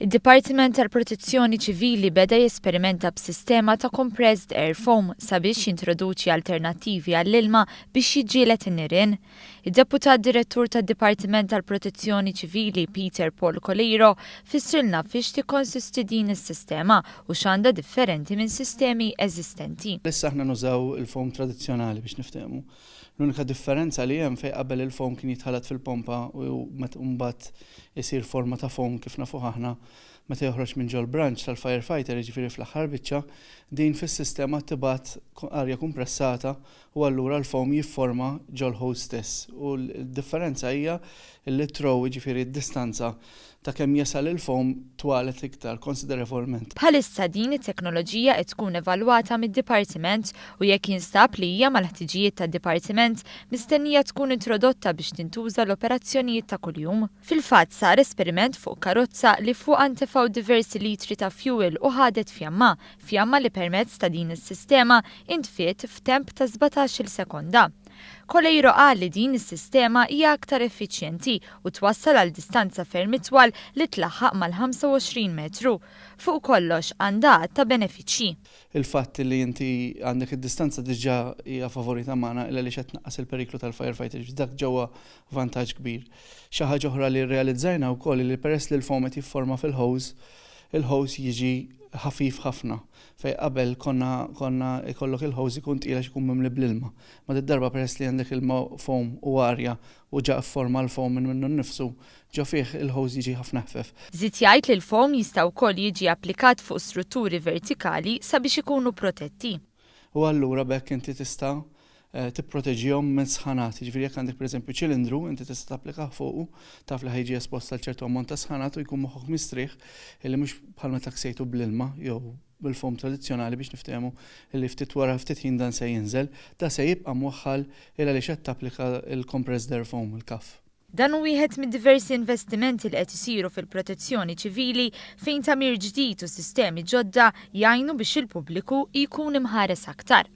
Id-Dipartiment tal-Protezzjoni Ċivili beda jesperimenta b'sistema ta' Compressed Air Foam sabiex jintroduċi alternattivi għall-ilma biex jiġġieled in-nirien. Id-Deputat Direttur tad-Dipartiment tal-Protezzjoni Ċivili Peter Paul Colleiro fissrilna fiex tikkonsisti din is-sistema u x'għandha differenti minn sistemi eżistenti. Issa aħna nużaw il-foam tradizzjonali biex niftehmu. L-unika differenza li hemm fejn qabel il-foam kien jitħalat fil-pompa u mbagħad isir forma ta' foam kif nafu aħna meta joħroġ minn ġol branch tal-firefighter, jiġifieri fl-aħħar biċċa, din fis-sistema tibgħat arja kompressata u allura l-foam jifforma ġol hose stess. U l-differenza hija li trow jiġifieri d-distanza ta' kemm jasal il-foam twalet iktar konsiderevolment. Bħalissa din it-teknoloġija qed tkun evalwata mid-dipartiment u jekk jinstab li hija mal-ħtiġijiet tad-dipartiment mistennija tkun introdotta biex tintuża l-operazzjonijiet ta' kuljum. Fil-fatt sar esperiment fuq karozza li fuq intefaw diversi litri ta' fuel u ħadet fjamma li permezz ta' din is-sistema intfiet f'temp ta' 17-il sekonda. Colleiro qal li din is-sistema hija aktar effiċjenti u twassal għal distanza ferm itwal li tlaħħaq mal-25 metru. Fuq kollox għandha ta' benefiċċji. Il-fatt li inti għandek id-distanza diġà hija favorita magħna illa li qed tnaqqas il-periklu tal-firefighter dak ġewwa vantaġġ kbir. Xi ħaġa oħra li rrealizzajna wkoll li peress li l-foam qed jifforma fil-hose, il-hose jiġi ħafif ħafna. Fej qabel konna ikollok il-hose ikun tqila x'ikun mimli bl-ilma. Ma darba peress li għandek ilma foam u arja u ġa forma l-foam minn minnu nnifsu, ġa fih il-hose jiġi ħafna ħfef. Żied jgħid li l-foam jista' wkoll jiġi applikat fuq strutturi vertikali sabiex ikunu protetti. U allura bekk inti tista' tipproteġihom minn sħanat. Jiġifieri jekk għandek pereżempju ċilindru, inti tista' tapplika fuqu, taf li ħajġi espost għal ċertu ammont ta' sħanat u jkun moħħok mistrieħ illi mhux bħal meta ksejtu bl-ilma jew bil-foam tradizzjonali biex niftehmu illi ftit wara ftit ħin dan se jinżel, da se jibqa' mwaħħal illa li xed tapplika il-Compressed Air Foam il-kaf. Dan hu wieħed mid-diversi investimenti li qed isiru fil-protezzjoni ċivili fejn tagħmir ġdid u sistemi ġodda jgħinu biex il-pubbliku jkun imħares aktar.